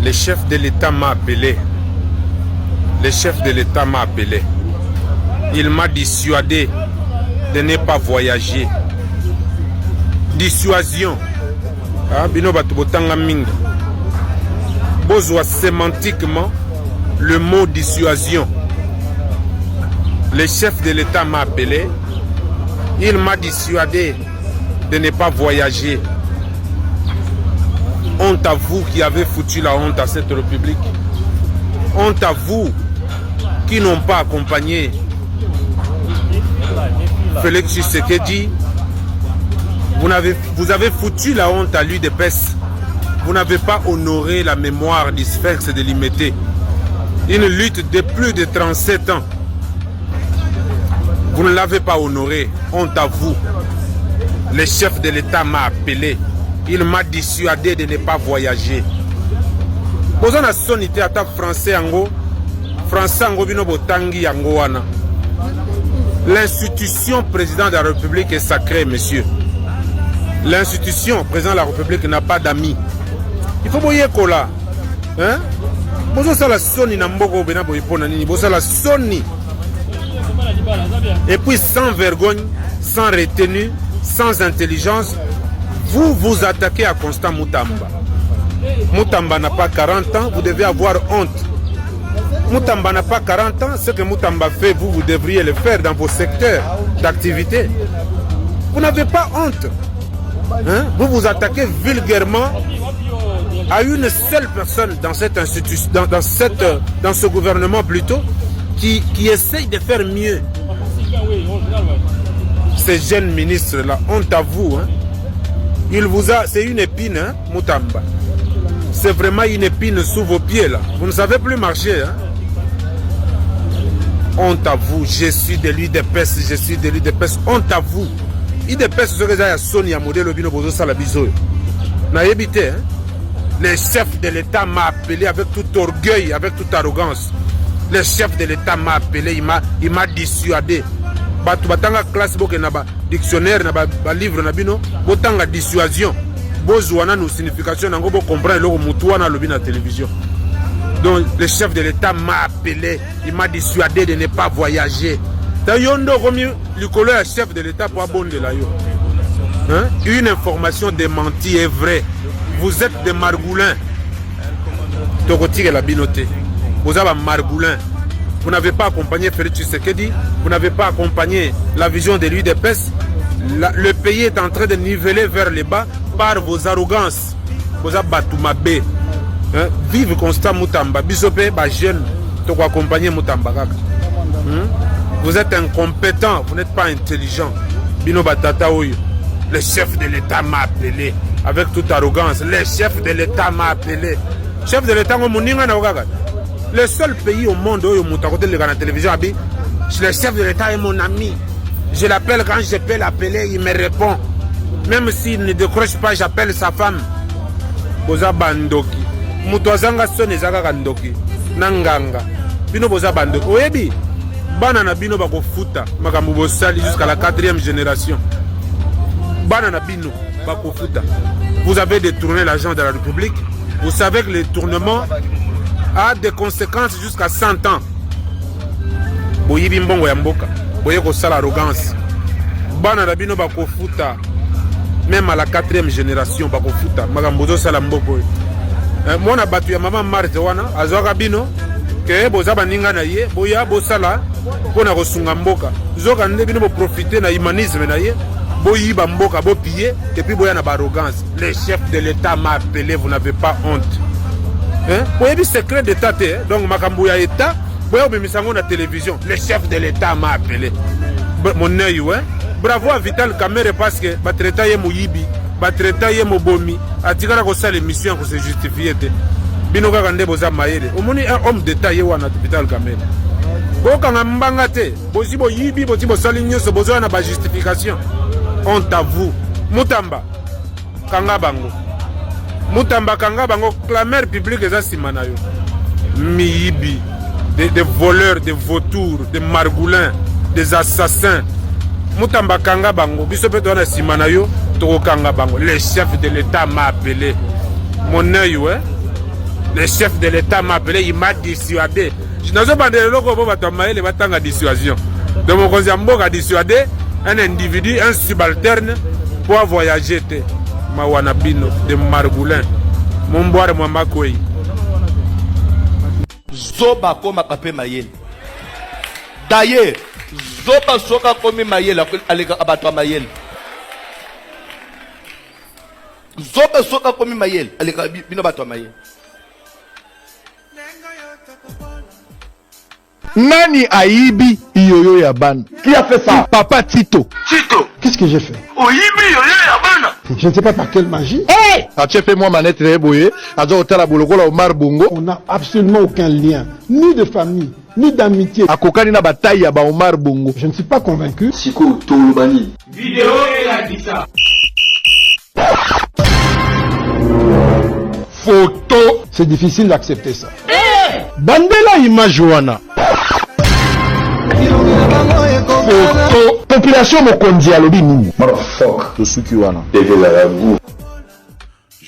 Le chef de l'État m'a appelé. Le chef de l'État m'a appelé. Il m'a dissuadé de ne pas voyager. Dissuasion. Bino batu botanga mingi. Bozwa sémantiquement le mot dissuasion. Le chef de l'État m'a appelé. Il m'a dissuadé de ne pas voyager. Honte à vous qui avez foutu la honte à cette république. Honte à vous qui n'ont pas accompagné Félix Tshisekedi. Vous avez foutu la honte à l'UDPS. Vous n'avez pas honoré la mémoire du Sphinx de Limete. Une lutte de plus de 37 ans. Vous ne l'avez pas honoré. Honte à vous. Le chef de l'État m'a appelé. Il m'a dissuadé de ne pas voyager. Bozo na sonité ata français ango. Français ango bino botangi yango wana. L'institution président de la République est sacrée, monsieur. L'institution président de la République n'a pas d'amis. Il faut boyer kola. Hein? Bozo sala soni na mboko bena boye pona nini. Bozo sala soni. Et puis sans vergogne, sans retenue, sans intelligence, vous vous attaquez à Constant Moutamba. Moutamba n'a pas 40 ans, vous devez avoir honte. Moutamba n'a pas 40 ans, ce que Moutamba fait, vous devriez le faire dans vos secteurs d'activité. Vous n'avez pas honte. Hein? Vous vous attaquez vulgairement à une seule personne dans cette institution, dans ce gouvernement plutôt, qui essaye de faire mieux. Ces jeunes ministres-là, honte à vous. Hein? C'est une épine, hein, Moutamba. C'est vraiment une épine sous vos pieds là. Vous ne savez plus marcher. Hein? Honte à vous. Je suis de l'UDPS. Je suis de l'UDPS. Honte à vous. UDPS, ce que j'ai Sonia modèle Bino Bozo Salabizo. Naïbité, hein? Le chef de l'État m'a appelé avec tout orgueil, avec toute arrogance. Le chef de l'État m'a appelé, il m'a dissuadé. Batanga classe boke na ba dictionnaire na ba livre na bino botanga dissuasion bozwana no signification nango bo comprendre loko mutu wana lobi na télévision. Donc le chef de l'État m'a appelé, il m'a dissuadé de ne pas voyager. Tayondo komi likolo ya chef de l'État pour abonde la yo. Hein? Une information démentie est vraie. Vous êtes des margoulins. Tokotike la binoté. Vous avez un margoulin. Vous n'avez pas accompagné Félix Tshisekedi, vous n'avez pas accompagné la vision de l'UDPS. Le pays est en train de niveler vers le bas par vos arrogances. Vous avez battu ma baie. Vive Constant Moutamba. Bisopé, jeune, tu dois accompagner Moutamba. Vous êtes incompétent, vous n'êtes pas intelligent. Bino Batata Oyo. Le chef de l'État m'a appelé avec toute arrogance. Le chef de l'État m'a appelé. Chef de l'État, le seul pays au monde où il y a la télévision, le chef de l'État est mon ami. Je l'appelle quand je peux l'appeler, il me répond. Même s'il ne décroche pas, j'appelle sa femme. Boza bandoki. Mutwazanga sone zaka kandoki. Nanganga. Bino boza bandoki. Oyebi. Banana bino bako futa. Makambo bosali jusqu'à la 4e génération. Banana bino bako futa. Vous avez détourné l'argent de la République. Vous savez que le détournement a des conséquences jusqu'à 100 ans. Boyibi mbongo ya mboka. Boye ko sala arrogance. Bana na bino bako futa. Même à la 4e génération bako futa. Makambozo sala mboko. Mona batu ya mama Marthe wana azwaka bino ke boza baninga na ye boya bosala pona ko sunga mboka. Zoka nde bino bo profiter na humanisme na ye. Boyiba mboka bo piller et puis boya na ba arrogance. Le chef de l'État m'a appelé, vous n'avez pas honte. Hein? Vous avez secret d'État, donc Makambouya État, vous avez mis ça la télévision. Le chef de l'État m'a appelé. Mon œil, ouais. Bravo à Vital Kamere parce que Batreta yé Mouyibi, Batreta yé Mobomi, a tiré la l'émission pour se justifier. Binoga Kande Boza Maïre. Au moins un homme d'État yé wana Vital Kamere. Bokanga Mbangate, Bozibo Yibi, Bozibo Saligno, ce besoin de justification. Honte à vous. Moutamba, Kangabango. Moutamba Kanga Bango, clameur publique des Asimanayo. Miyibi, des voleurs, des vautours, des margoulins, des assassins. Moutamba Kanga Bango, Bisopeto na Simanayo, Toko Kanga Bango. Le chef de l'État m'a appelé. Mon œil, ouais. Le chef de l'État m'a appelé, il m'a dissuadé. Je n'ai pas de dissuasion. Donc, mon a dissuadé un individu, un subalterne, pour voyager. Mawanabino de Margoulin. Mon boire, moi, ma couille. Zoba koma kape mayele. D'ailleurs, Zoba soka komi mayele alega abatwa mayele. Zoba soka komi mayele alega bino batwa mayele. Nani Aibi Yoyo Yaban? Qui a fait ça? Papa Tito. Tito. Qu'est-ce que j'ai fait? Oyibi Yoyo Yabana. Je ne sais pas par quelle magie. Hey! As-tu fait moi manette reboye? Azo Otala Bolokola Omar Bongo. On n'a absolument aucun lien, ni de famille, ni d'amitié. À Kokani na bataille à Omar Bongo. Je ne suis pas convaincu. Siko Tolobani. Vidéo et la dissa. Photo. C'est difficile d'accepter ça. Hey! Bandela image wana. Photo. Population Mokondi alobi nous. Motherfucker. Je suis Kiwana. Je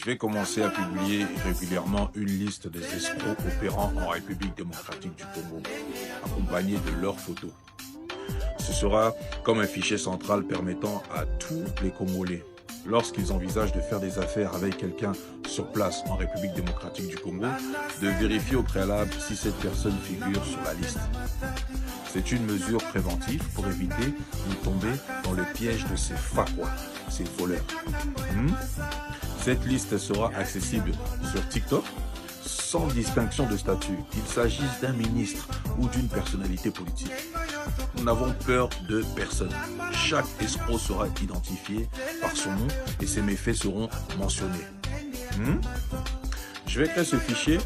vais commencer à publier régulièrement une liste des escrocs opérant en République démocratique du Congo, accompagnés de leurs photos. Ce sera comme un fichier central permettant à tous les Congolais, lorsqu'ils envisagent de faire des affaires avec quelqu'un sur place en République démocratique du Congo, de vérifier au préalable si cette personne figure sur la liste. C'est une mesure préventive pour éviter de tomber dans le piège de ces fakwa, ces voleurs. Cette liste sera accessible sur TikTok sans distinction de statut, qu'il s'agisse d'un ministre ou d'une personnalité politique. Nous n'avons peur de personne. Chaque escroc sera identifié par son nom et ses méfaits seront mentionnés. Je vais créer ce fichier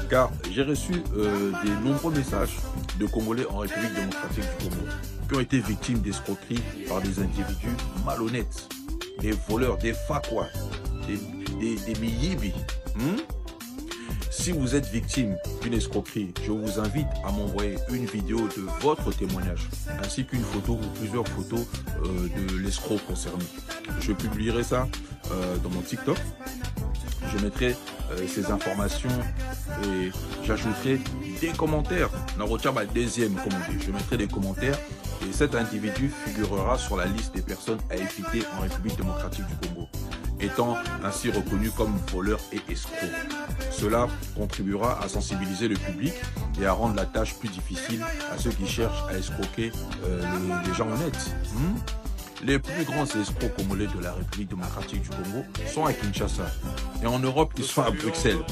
car j'ai reçu des nombreux messages de Congolais en République démocratique du Congo qui ont été victimes d'escroqueries par des individus malhonnêtes, des voleurs, des fakwa, des miyibi. Si vous êtes victime d'une escroquerie, je vous invite à m'envoyer une vidéo de votre témoignage, ainsi qu'une photo ou plusieurs photos de l'escroc concerné. Je publierai ça dans mon TikTok. Je mettrai ces informations et j'ajouterai des commentaires. Je mettrai des commentaires et cet individu figurera sur la liste des personnes à éviter en République démocratique du Congo, étant ainsi reconnu comme voleur et escroc. Cela contribuera à sensibiliser le public et à rendre la tâche plus difficile à ceux qui cherchent à escroquer les gens honnêtes. Les plus grands escrocs congolais de la République démocratique du Congo sont à Kinshasa. Et en Europe, ils sont à Bruxelles.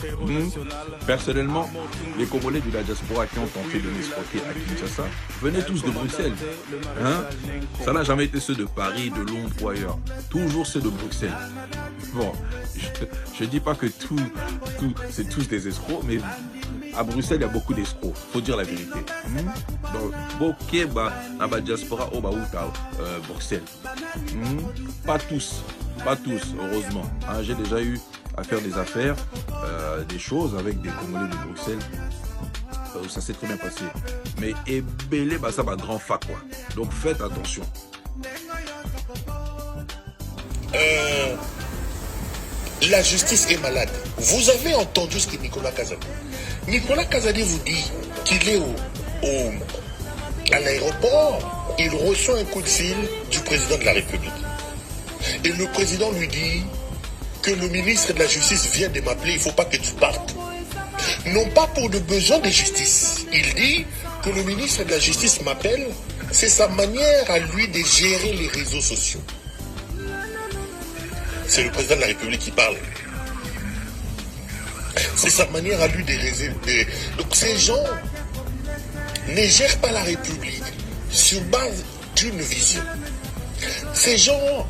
Personnellement, les Congolais de la diaspora qui ont tenté de m'escroquer à Kinshasa venaient tous de Bruxelles. Ça n'a jamais été ceux de Paris, de Londres ou ailleurs. Toujours ceux de Bruxelles. Bon, je ne dis pas que c'est tous des escrocs, mais à Bruxelles, il y a beaucoup d'escrocs. Faut dire la vérité. Donc, dans la diaspora, Bruxelles. Pas tous, heureusement. J'ai déjà eu à faire des affaires, des choses avec des Congolais de Bruxelles. Ça s'est très bien passé. Mais Ebele, ça va grand fac, quoi. Donc faites attention. La justice est malade. Vous avez entendu ce que Nicolas Kazadi. Nicolas Kazadi vous dit qu'il est à l'aéroport, il reçoit un coup de fil du président de la République. Et le président lui dit que le ministre de la Justice vient de m'appeler, il ne faut pas que tu partes. Non pas pour le besoin de justice. Il dit que le ministre de la Justice m'appelle, c'est sa manière à lui de gérer les réseaux sociaux. C'est le président de la République qui parle. C'est sa manière à lui de réserver. Donc ces gens ne gèrent pas la République sur base d'une vision. Ces gens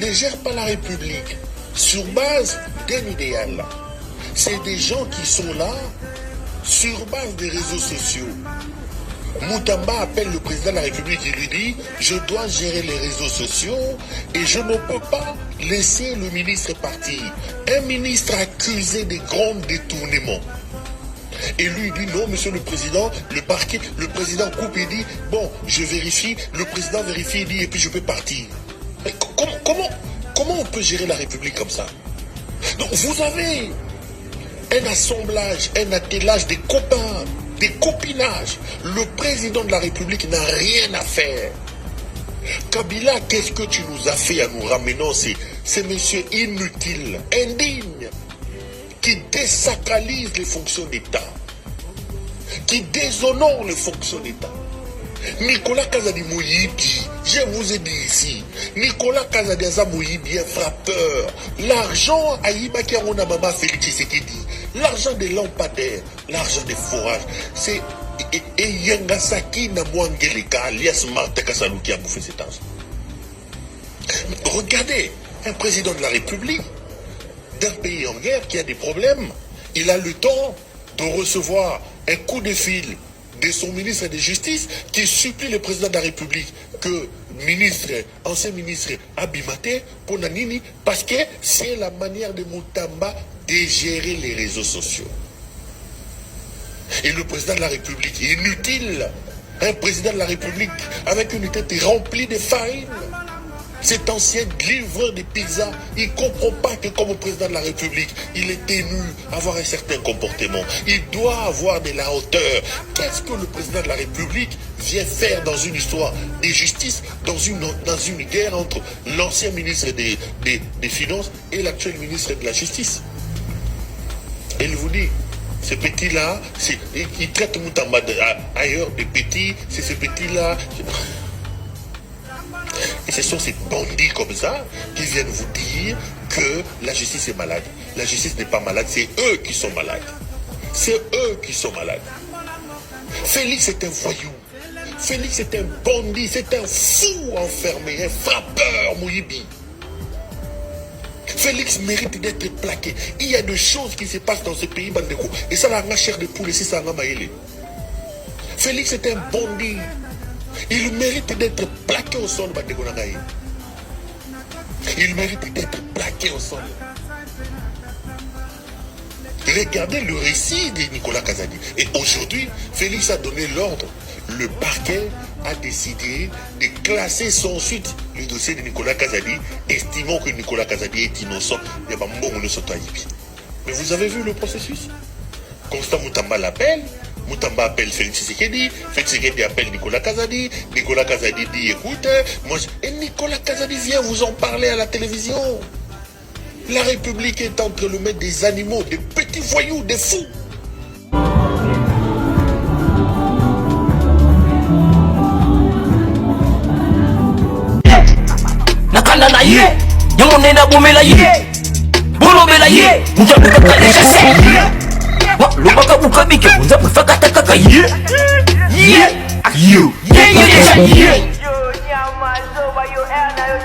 ne gèrent pas la République sur base d'un idéal. C'est des gens qui sont là sur base des réseaux sociaux. Moutamba appelle le président de la République et lui dit « Je dois gérer les réseaux sociaux et je ne peux pas laisser le ministre partir. » Un ministre accusé de grands détournements. Et lui dit non, monsieur le président, le parquet, le président coupe et dit bon, je vérifie, le président vérifie et dit et puis je peux partir. Mais comment on peut gérer la République comme ça? Donc vous avez un assemblage, un attelage des copains, des copinages. Le président de la République n'a rien à faire. Kabila, qu'est-ce que tu nous as fait à nous ramener? C'est monsieur inutile, indigne, qui désacralise les fonctions d'État, qui déshonore les fonctions d'État. Nicolas Kazadi Mouyidi, je vous ai dit ici, Nicolas Kazadi Aza Mouyidi, un frappeur. L'argent à Ibaki Maman Félix Tshisekedi, l'argent des lampadaires, l'argent des forages, c'est Yangasaki Namwangeleka, alias Martin Kassalou qui a bouffé cet argent. Regardez, un président de la République, d'un pays en guerre qui a des problèmes, il a le temps de recevoir un coup de fil de son ministre de Justice qui supplie le président de la République que ancien ministre Abimate pour Nanini, parce que c'est la manière de Moutamba de gérer les réseaux sociaux. Et le président de la République, inutile, un président de la République avec une tête remplie de farine. Cet ancien livreur de pizza, il ne comprend pas que comme président de la République, il est tenu à avoir un certain comportement. Il doit avoir de la hauteur. Qu'est-ce que le président de la République vient faire dans une histoire de justice, dans une guerre entre l'ancien ministre des Finances et l'actuel ministre de la Justice? Et il vous dit, ce petit-là, il traite Moutamba ailleurs de petits, c'est ce petit-là. Et ce sont ces bandits comme ça qui viennent vous dire que la justice est malade. La justice n'est pas malade, c'est eux qui sont malades. C'est eux qui sont malades. Félix est un voyou. Félix est un bandit, c'est un fou enfermé, un frappeur Mouyibi. Félix mérite d'être plaqué. Il y a des choses qui se passent dans ce pays, Bandeko. Et ça, la chair de poule, et ça, la maïle. Félix est un bandit. Il mérite d'être plaqué au sol, Bandeko Nangaï. Il mérite d'être plaqué au sol. Regardez le récit de Nicolas Kazadi. Et aujourd'hui, Félix a donné l'ordre. Le parquet a décidé de classer sans suite le dossier de Nicolas Kazadi, estimant que Nicolas Kazadi est innocent. Mais vous avez vu le processus? Constant Moutamba l'appelle. Moutamba appelle Félix Tshisekedi. Félix Tshisekedi appelle Nicolas Kazadi. Nicolas Kazadi dit écoute, moi et Nicolas Kazadi vient vous en parler à la télévision. La République est entre le maître des animaux, des petits voyous, des fous. Nakanda na ye, yamone na bomela ye, bolobela ye, njabu kakalisha se. Lubaka ukabike, njabu fakata kaka ye. You. Yeah. Yo, nyama, so ba yo, na yo,